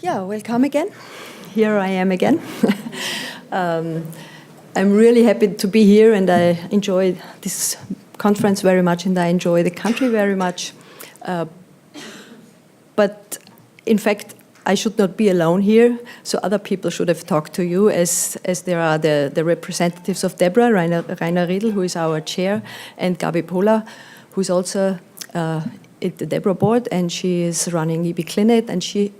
Yeah, welcome again. Here I am again. I'm really happy to be here, and I enjoy this conference very much, and I enjoy the country very much. But in fact, I should not be alone here, so other people should have talked to you, as there are the representatives of DEBRA, Rainer Riedl, who is our chair, and Gabi Pola, who is also at the DEBRA board, and she is running EB Clinic, and she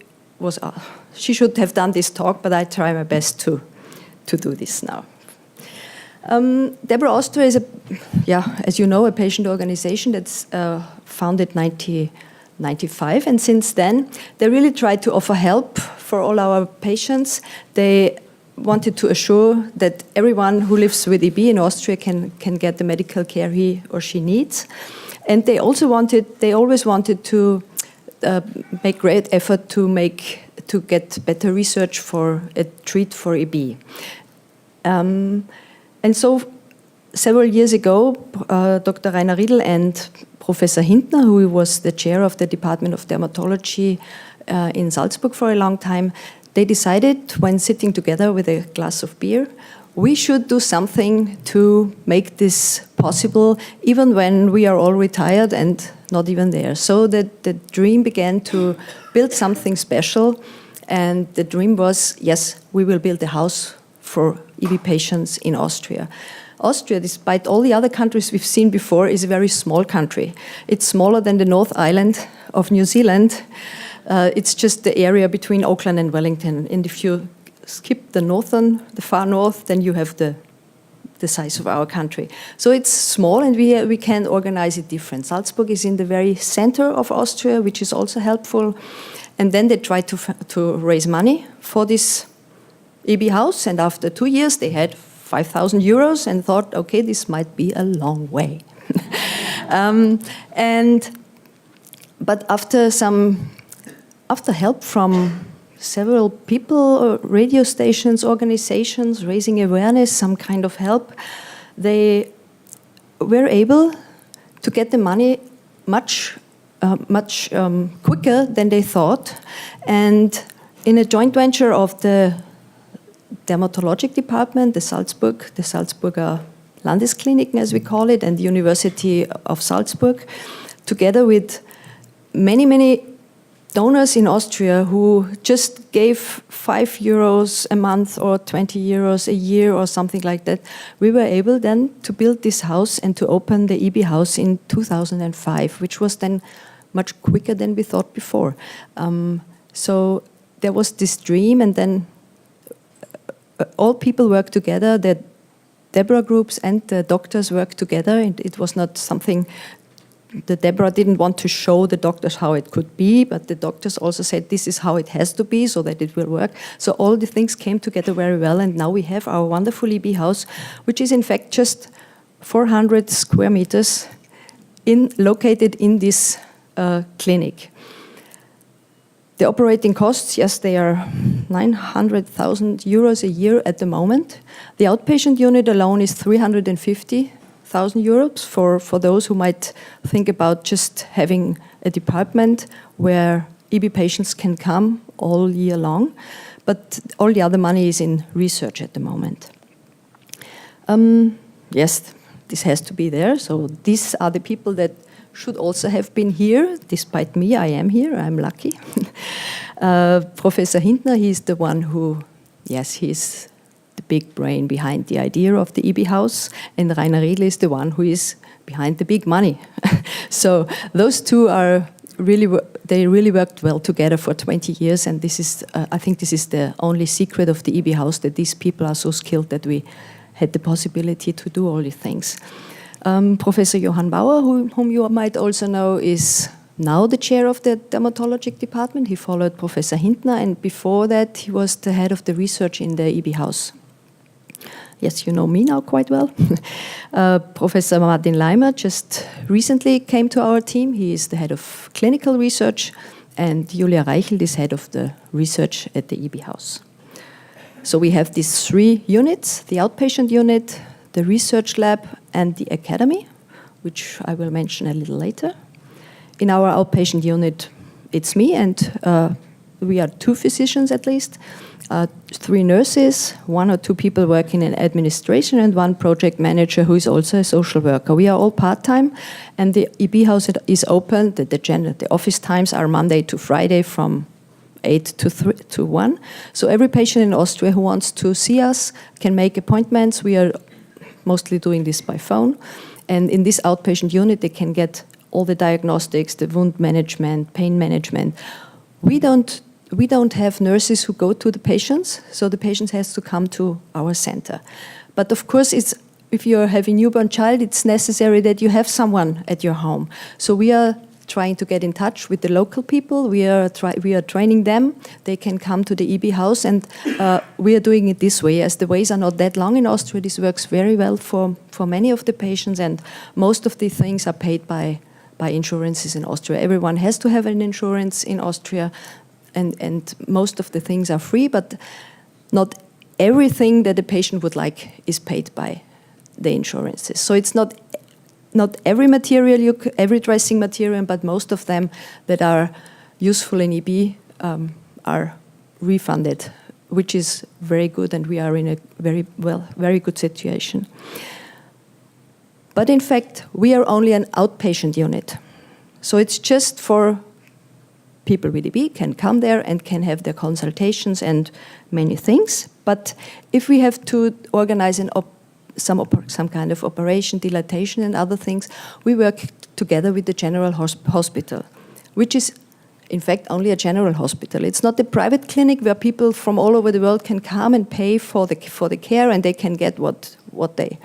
should have done this talk, but I try my best to do this now. DEBRA Austria is as you know, a patient organization that's founded 1995, and since then they really tried to offer help for all our patients. They wanted to assure that everyone who lives with EB in Austria can get the medical care he or she needs, and they always wanted to make great effort to get better research for a treat for EB. And so several years ago, Dr. Rainer Riedl and Professor Hintner, who was the chair of the Department of Dermatology in Salzburg for a long time, they decided, when sitting together with a glass of beer, we should do something to make this possible, even when we are all retired and not even there. So the dream began to build something special, and the dream was, yes, we will build a house for EB patients in Austria. Austria, despite all the other countries we've seen before, is a very small country. It's smaller than the North Island of New Zealand. It's just the area between Auckland and Wellington. And if you skip the far north, then you have the size of our country. So it's small, and we can organize it different. Salzburg is in the very center of Austria, which is also helpful. And then they tried to raise money for this EB house, and after 2 years they had 5,000 euros and thought, okay, this might be a long way. But after help from several people, radio stations, organizations, raising awareness, some kind of help, they were able to get the money much quicker than they thought. And in a joint venture of the Dermatology department, the Salzburger Landeskliniken, as we call it, and the University of Salzburg, together with many donors in Austria who just gave 5 euros a month or 20 euros a year or something like that, we were able then to build this house and to open the EB house in 2005, which was then much quicker than we thought before. So there was this dream, and then all people worked together, the DEBRA groups and the doctors worked together. It was not something, the DEBRA didn't want to show the doctors how it could be, but the doctors also said this is how it has to be so that it will work. So all the things came together very well, and now we have our wonderful EB house, which is in fact just 400 square meters located in this clinic. The operating costs, yes, they are 900,000 euros a year at the moment. The outpatient unit alone is 350,000 euros for those who might think about just having a department where EB patients can come all year long. But all the other money is in research at the moment. Yes, this has to be there. So these are the people that should also have been here. Despite me, I am here, I'm lucky. Professor Hintner, he's the one who, yes, he's the big brain behind the idea of the EB house, and Rainer Riedl is the one who is behind the big money. So those two they really worked well together for 20 years, and this is, I think this is the only secret of the EB house, that these people are so skilled that we had the possibility to do all these things. Professor Johann Bauer, whom you might also know, is now the chair of the Dermatology department. He followed Professor Hintner, and before that he was the head of the research in the EB house. Yes, you know me now quite well. Professor Martin Leimer just recently came to our team. He is the head of clinical research, and Julia Reichelt is head of the research at the EB house. So we have these 3 units, the outpatient unit, the research lab, and the academy, which I will mention a little later. In our outpatient unit, it's me and we are 2 physicians at least, 3 nurses, 1 or 2 people working in administration, and 1 project manager who is also a social worker. We are all part-time, and the EB house is open. The office times are Monday to Friday from 8 to 1. So every patient in Austria who wants to see us can make appointments. We are mostly doing this by phone. And in this outpatient unit, they can get all the diagnostics, the wound management, pain management. We don't have nurses who go to the patients, so the patient has to come to our center. But of course, if you have a newborn child, it's necessary that you have someone at your home. So we are trying to get in touch with the local people. We are training them. They can come to the EB house, and we are doing it this way. As the ways are not that long in Austria, this works very well for many of the patients, and most of the things are paid by insurances in Austria. Everyone has to have an insurance in Austria, and most of the things are free, but not everything that the patient would like is paid by the insurances. So it's not every material, every dressing material, but most of them that are useful in EB are refunded, which is very good, and we are in a very good situation. But in fact, we are only an outpatient unit. So it's just for people with EB can come there and can have their consultations and many things. But if we have to organize some kind of operation, dilatation and other things, we work together with the general hospital, which is in fact only a general hospital. It's not a private clinic where people from all over the world can come and pay for the care, and they can get what they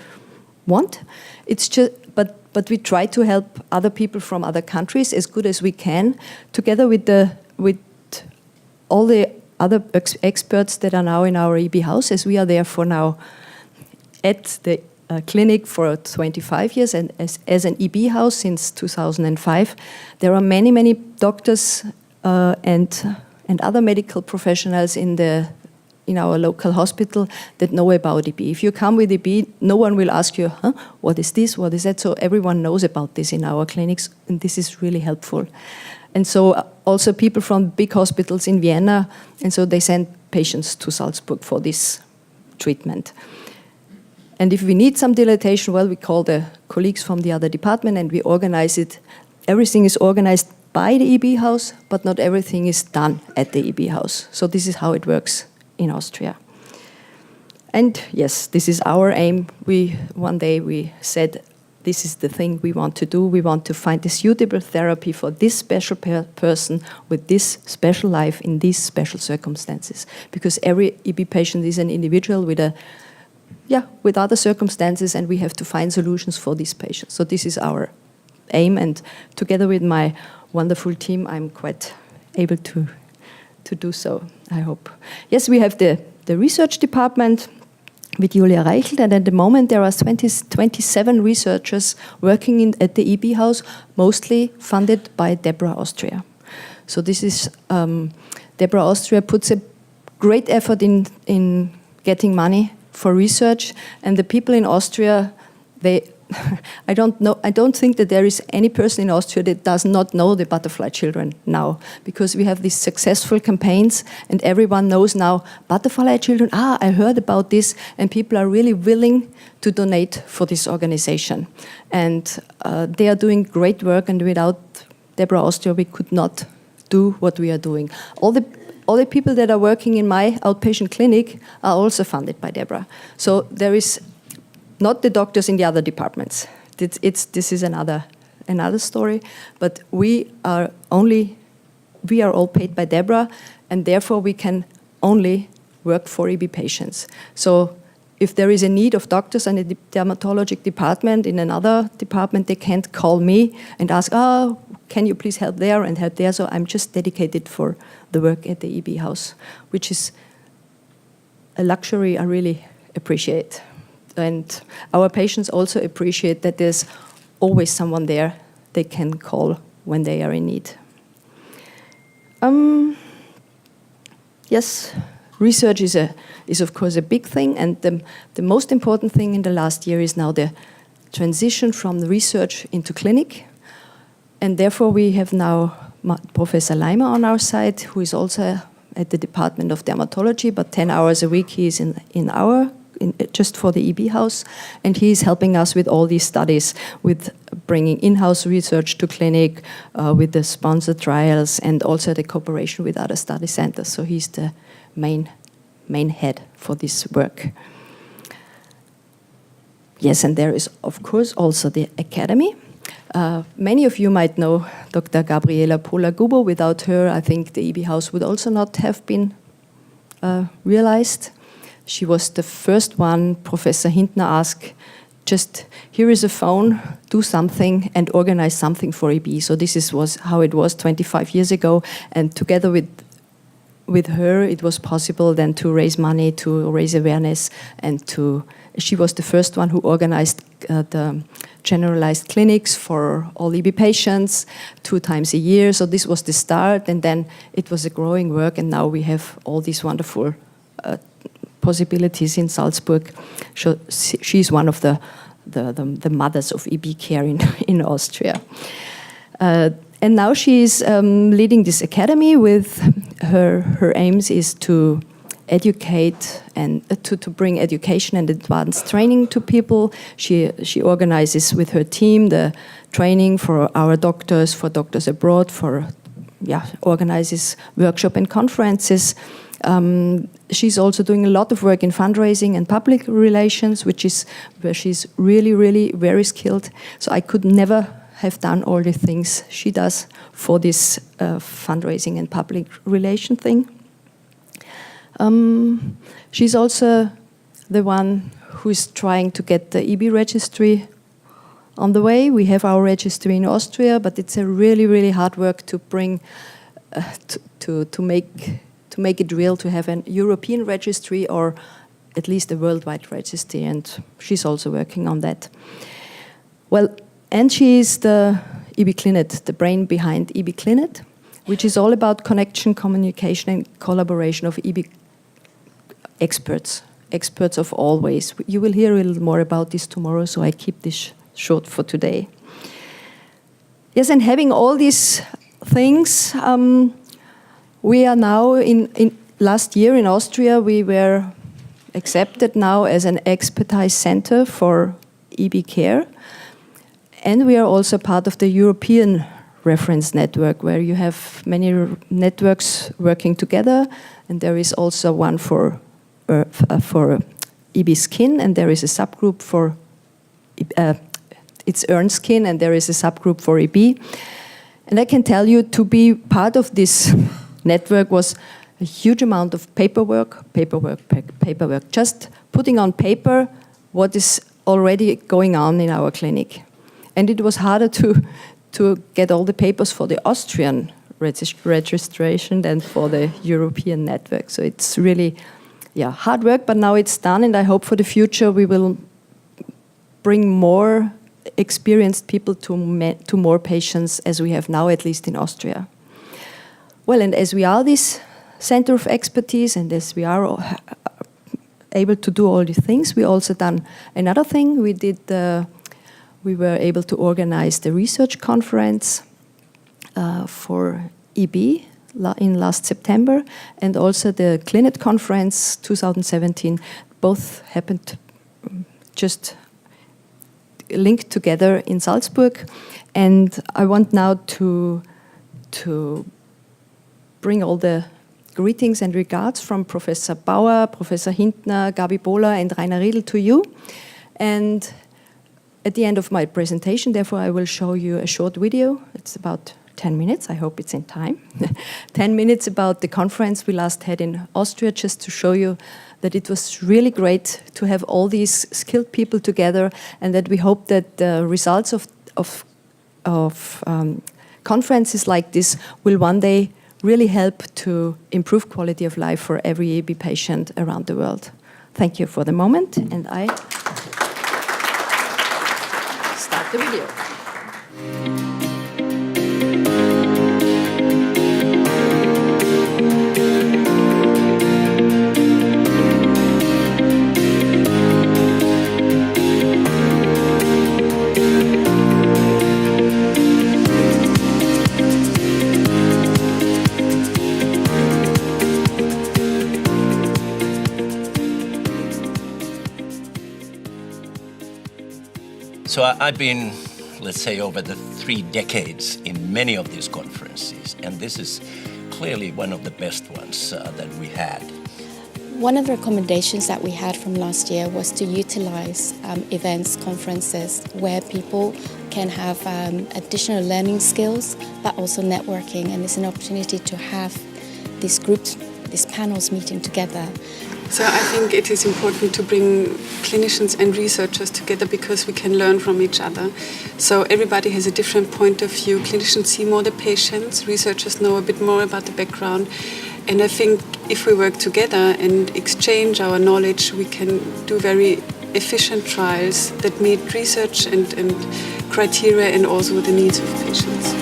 want. It's just, but we try to help other people from other countries as good as we can, together with all the other experts that are now in our EB house, as we are there for now at the clinic for 25 years, and as an EB house since 2005. There are many doctors and other medical professionals in our local hospital that know about EB. If you come with EB, no one will ask you, what is this, what is that? So everyone knows about this in our clinics, and this is really helpful. And so also people from big hospitals in Vienna, and so they send patients to Salzburg for this treatment. And if we need some dilatation, well, we call the colleagues from the other department and we organize it. Everything is organized by the EB house, but not everything is done at the EB house. So this is how it works in Austria. And yes, this is our aim. One day we said, this is the thing we want to do. We want to find a suitable therapy for this special person with this special life in these special circumstances. Because every EB patient is an individual with other circumstances, and we have to find solutions for these patients. So this is our aim, and together with my wonderful team, I'm quite able to do so, I hope. Yes, we have the research department with Julia Reichelt, and at the moment there are 27 researchers working at the EB house, mostly funded by DEBRA Austria. So this is, DEBRA Austria puts a great effort in getting money for research, and the people in Austria, I don't think that there is any person in Austria that does not know the butterfly children now, because we have these successful campaigns and everyone knows now, butterfly children, I heard about this, and people are really willing to donate for this organization. And they are doing great work, and without DEBRA Austria we could not do what we are doing. All the people that are working in my outpatient clinic are also funded by DEBRA. So there is not the doctors in the other departments. This is another story. But we are all paid by DEBRA, and therefore we can only work for EB patients. So if there is a need of doctors in the dermatology department, in another department, they can't call me and ask, can you please help there and help there? So I'm just dedicated for the work at the EB house, which is a luxury I really appreciate. And our patients also appreciate that there's always someone there they can call when they are in need. Yes, research is of course a big thing, and the most important thing in the last year is now the transition from the research into clinic. And therefore we have now Professor Leimer on our side, who is also at the Department of Dermatology, but 10 hours a week he's just for the EB house, and he's helping us with all these studies, with bringing in-house research to clinic, with the sponsored trials, and also the cooperation with other study centers. So he's the main head for this work. Yes, and there is, of course, also the academy. Many of you might know Dr. Gabriela Pola-Gubo. Without her, I think the EB house would also not have been realized. She was the first one Professor Hintner asked, just here is a phone, do something and organize something for EB. So this was how it was 25 years ago. And together with her, it was possible then to raise money, to raise awareness, and she was the first one who organized the generalized clinics for all EB patients 2 times a year. So this was the start, and then it was a growing work, and now we have all these wonderful possibilities in Salzburg. She's one of the mothers of EB care in Austria. And now she's leading this academy. With her aims is to educate and to bring education and advanced training to people. She organizes with her team the training for our doctors, for doctors abroad, organizes workshop and conferences. She's also doing a lot of work in fundraising and public relations, which is where she's really, really very skilled. So I could never have done all the things she does for this fundraising and public relation thing. She's also the one who is trying to get the EB registry on the way. We have our registry in Austria, but it's a really, really hard work to bring to make it real, to have an European registry or at least a worldwide registry, and she's also working on that. Well, and she is the EB Clinet, the brain behind EB Clinet, which is all about connection, communication, and collaboration of EB experts of all ways. You will hear a little more about this tomorrow, so I keep this short for today. Yes, and having all these things, we are now in last year in Austria, we were accepted now as an expertise center for EB care. And we are also part of the European reference network, where you have many networks working together. And there is also one for EB skin, and there is a subgroup for it's EARN skin, and there is a subgroup for EB. And I can tell you, to be part of this network was a huge amount of paperwork, just putting on paper what is already going on in our clinic. And it was harder to get all the papers for the Austrian registration than for the European network. So it's really hard work, but now it's done, and I hope for the future we will bring more experienced people to more patients, as we have now, at least in Austria. Well, and as we are this center of expertise, and as we are able to do all these things, we also done another thing. We were able to organize the research conference for EB in last September, and also the Clinet conference 2017. Both happened just linked together in Salzburg, and I want now to bring all the greetings and regards from Professor Bauer, Professor Hintner, Gabi Bohler, and Rainer Riedl to you. And at the end of my presentation, therefore, I will show you a short video. It's about 10 minutes. I hope it's in time. 10 minutes about the conference we last had in Austria, just to show you that it was really great to have all these skilled people together, and that we hope that the results of conferences like this will one day really help to improve quality of life for every EB patient around the world. Thank you for the moment, and I start the video. So I've been, let's say, over the 3 decades in many of these conferences, and this is clearly one of the best ones that we had. One of the recommendations that we had from last year was to utilize events, conferences, where people can have additional learning skills, but also networking, and it's an opportunity to have these groups, these panels meeting together. So I think it is important to bring clinicians and researchers together because we can learn from each other. So everybody has a different point of view. Clinicians see more the patients, researchers know a bit more about the background. And I think if we work together and exchange our knowledge, we can do very efficient trials that meet research and criteria and also the needs of patients.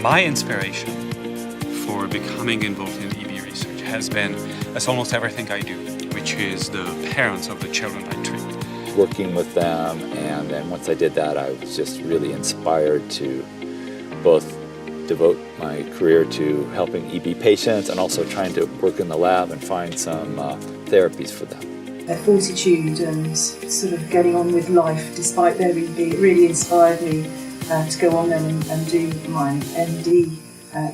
My inspiration for becoming involved in EB research has been, as almost everything I do, which is the parents of the children I treat. Working with them, and then once I did that, I was just really inspired to both devote my career to helping EB patients and also trying to work in the lab and find some therapies for them. Their fortitude and sort of getting on with life despite their EB, it really inspired me to go on then and do my MD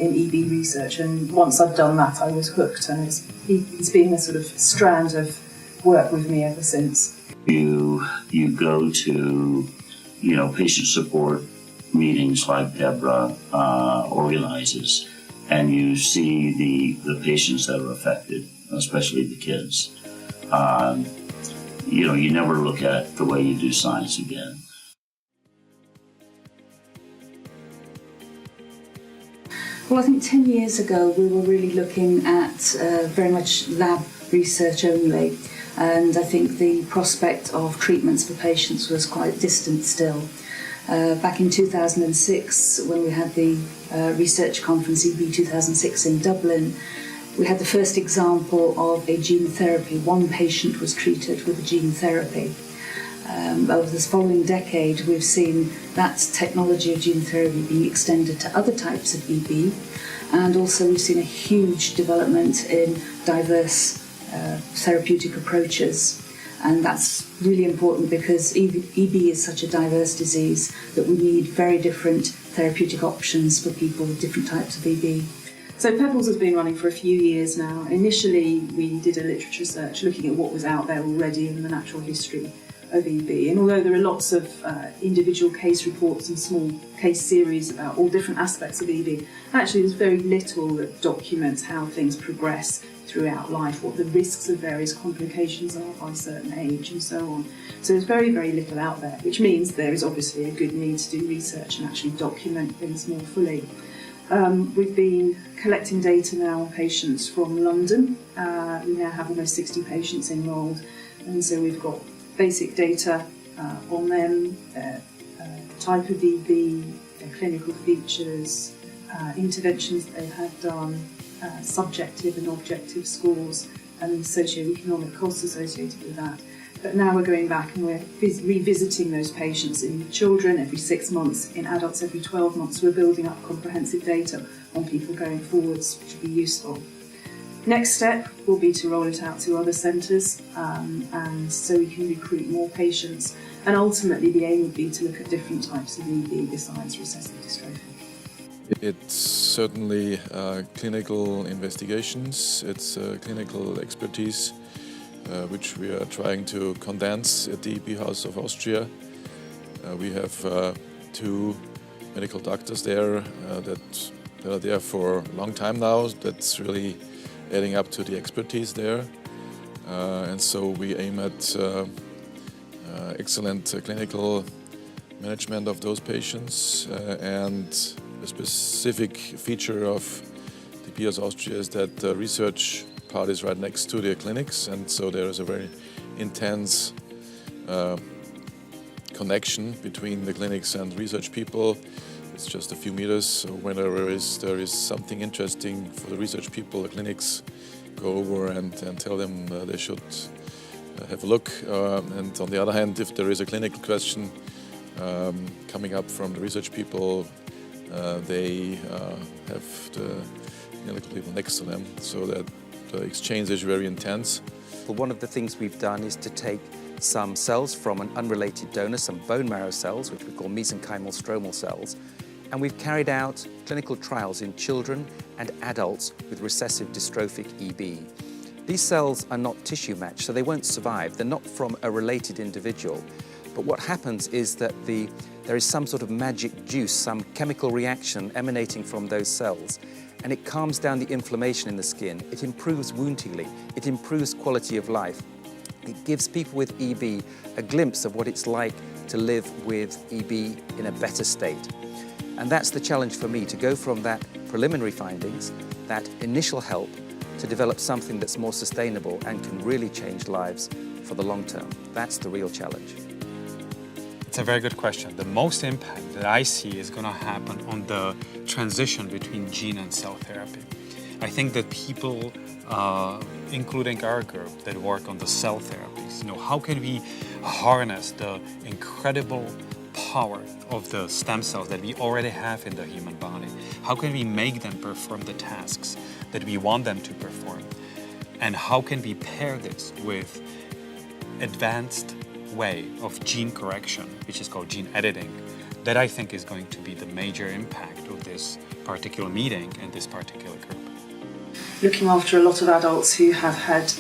in EB research, and once I'd done that I was hooked, and it's been a sort of strand of work with me ever since. You go to patient support meetings like Deborah organizes, and you see the patients that are affected, especially the kids. You never look at the way you do science again. Well, I think 10 years ago we were really looking at very much lab research only, and I think the prospect of treatments for patients was quite distant still. Back in 2006, when we had the research conference EB 2006 in Dublin, we had the first example of a gene therapy. One patient was treated with a gene therapy. Over this following decade, we've seen that technology of gene therapy being extended to other types of EB, and also we've seen a huge development in diverse therapeutic approaches. And that's really important because EB is such a diverse disease that we need very different therapeutic options for people with different types of EB. So Pebbles has been running for a few years now. Initially, we did a literature search looking at what was out there already in the natural history of EB. And although there are lots of individual case reports and small case series about all different aspects of EB, actually there's very little that documents how things progress throughout life, what the risks of various complications are by a certain age and so on. So there's very, very little out there, which means there is obviously a good need to do research and actually document things more fully. We've been collecting data now on patients from London. We now have almost 60 patients enrolled, and so we've got basic data on them, their type of EB, their clinical features, interventions that they've had done, subjective and objective scores, and the socio-economic costs associated with that. But now we're going back and we're revisiting those patients in children every 6 months, in adults every 12 months. We're building up comprehensive data on people going forwards, which will be useful. Next step will be to roll it out to other centres, and so we can recruit more patients. And ultimately the aim would be to look at different types of EB besides recessive dystrophy. It's certainly clinical investigations, it's clinical expertise, which we are trying to condense at the EB House of Austria. We have 2 medical doctors there that are there for a long time now. That's really adding up to the expertise there. And so we aim at excellent clinical management of those patients, and a specific feature of the EB House Austria is that the research part is right next to the clinics, and so there is a very intense connection between the clinics and research people. It's just a few meters, so whenever there is something interesting for the research people, the clinics go over and tell them they should have a look. And on the other hand, if there is a clinical question coming up from the research people, they have the clinical people next to them, so that the exchange is very intense. One of the things we've done is to take some cells from an unrelated donor, some bone marrow cells, which we call mesenchymal stromal cells, and we've carried out clinical trials in children and adults with recessive dystrophic EB. These cells are not tissue matched, so they won't survive. They're not from a related individual. But what happens is that there is some sort of magic juice, some chemical reaction emanating from those cells, and it calms down the inflammation in the skin. It improves wound healing. It improves quality of life. It gives people with EB a glimpse of what it's like to live with EB in a better state. And that's the challenge for me, to go from that preliminary findings, that initial help, to develop something that's more sustainable and can really change lives for the long term. That's the real challenge. It's a very good question. The most impact that I see is going to happen on the transition between gene and cell therapy. I think that people, including our group, that work on the cell therapies, how can we harness the incredible power of the stem cells that we already have in the human body? How can we make them perform the tasks that we want them to perform? And how can we pair this with advanced way of gene correction, which is called gene editing, that I think is going to be the major impact of this particular meeting and this particular group. Looking after a lot of adults who have had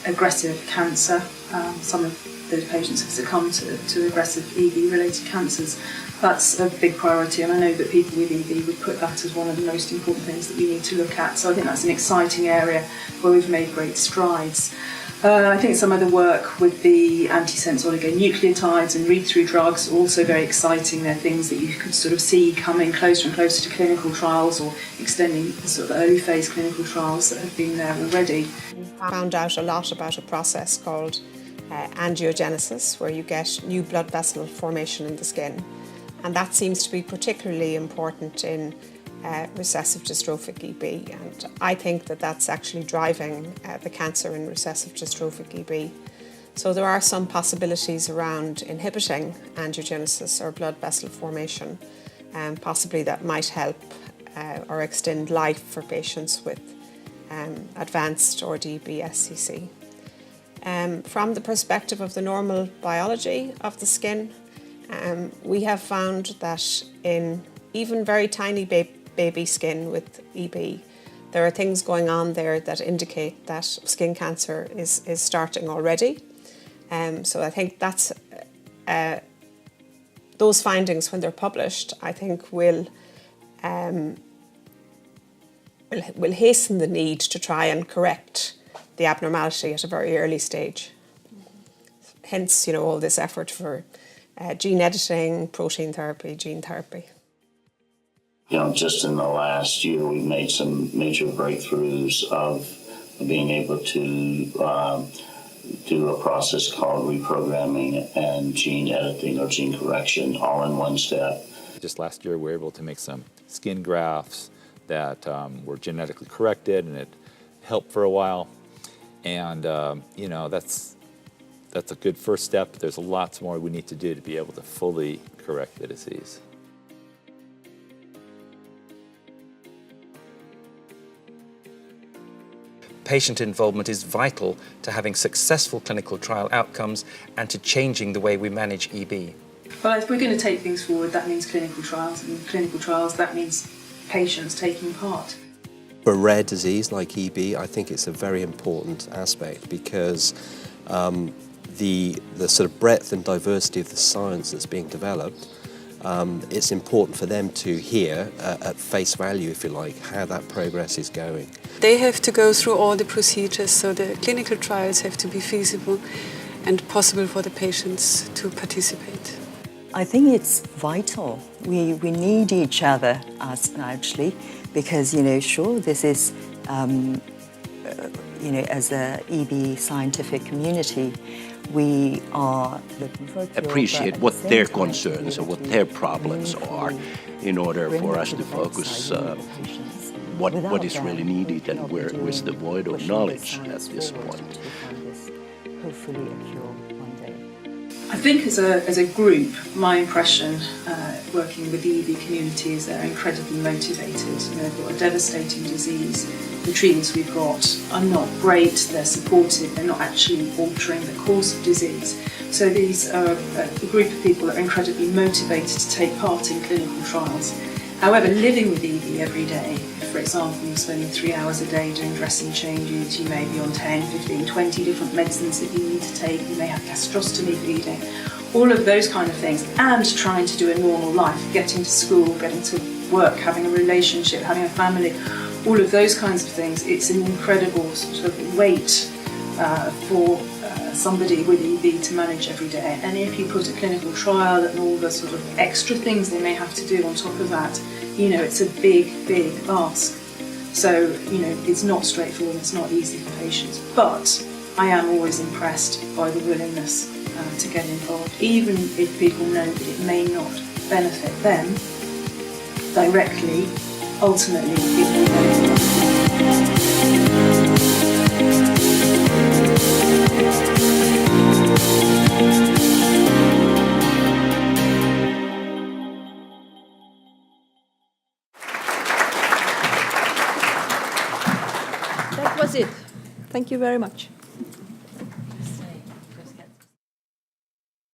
aggressive cancer, some of those patients have succumbed to aggressive EB-related cancers. That's a big priority, and I know that people with EB would put that as one of the most important things that we need to look at. So I think that's an exciting area where we've made great strides. I think some of the work with the antisense oligonucleotides and read-through drugs are also very exciting. They're things that you could sort of see coming closer and closer to clinical trials, or extending the sort of early phase clinical trials that have been there already. I found out a lot about a process called angiogenesis, where you get new blood vessel formation in the skin, and that seems to be particularly important in recessive dystrophic EB, and I think that that's actually driving the cancer in recessive dystrophic EB. So there are some possibilities around inhibiting angiogenesis or blood vessel formation, and possibly that might help or extend life for patients with advanced or DB SCC. From the perspective of the normal biology of the skin, we have found that in even very tiny baby skin with EB, there are things going on there that indicate that skin cancer is starting already. So I think that's those findings, when they're published, I think will hasten the need to try and correct the abnormality at a very early stage. Hence, all this effort for gene editing, protein therapy, gene therapy. Just in the last year, we've made some major breakthroughs of being able to do a process called reprogramming and gene editing or gene correction all in one step. Just last year, we were able to make some skin grafts that were genetically corrected, and it helped for a while. And, that's a good first step. There's lots more we need to do to be able to fully correct the disease. Patient involvement is vital to having successful clinical trial outcomes and to changing the way we manage EB. Well, if we're going to take things forward, that means clinical trials, and clinical trials, that means patients taking part. For a rare disease like EB, I think it's a very important aspect, because the sort of breadth and diversity of the science that's being developed, it's important for them to hear at face value, if you like, how that progress is going. They have to go through all the procedures, so the clinical trials have to be feasible and possible for the patients to participate. I think it's vital. We need each other, actually, because, sure, this is, as a EB scientific community, we are looking for a cure, appreciate what their concerns or what their problems are, in order for us to focus what is really needed and where is the void of knowledge at this point. Hopefully a cure one day. I think as a group, my impression working with the EB community is they're incredibly motivated. They've got a devastating disease. the treatments we've got are not great, they're supportive, they're not actually altering the course of disease. So these are a group of people that are incredibly motivated to take part in clinical trials. However, living with EB every day, for example, you're spending 3 hours a day doing dressing changes, you may be on 10, 15, 20 different medicines that you need to take, you may have gastrostomy bleeding, all of those kind of things, and trying to do a normal life, getting to school, getting to work, having a relationship, having a family, all of those kinds of things. It's an incredible sort of weight for somebody with EB to manage every day. And if you put a clinical trial and all the sort of extra things they may have to do on top of that, it's a big, big ask. So, it's not straightforward, it's not easy for patients. But I am always impressed by the willingness to get involved, even if people know that it may not benefit them directly. Ultimately, it will benefit. That was it. Thank you very much.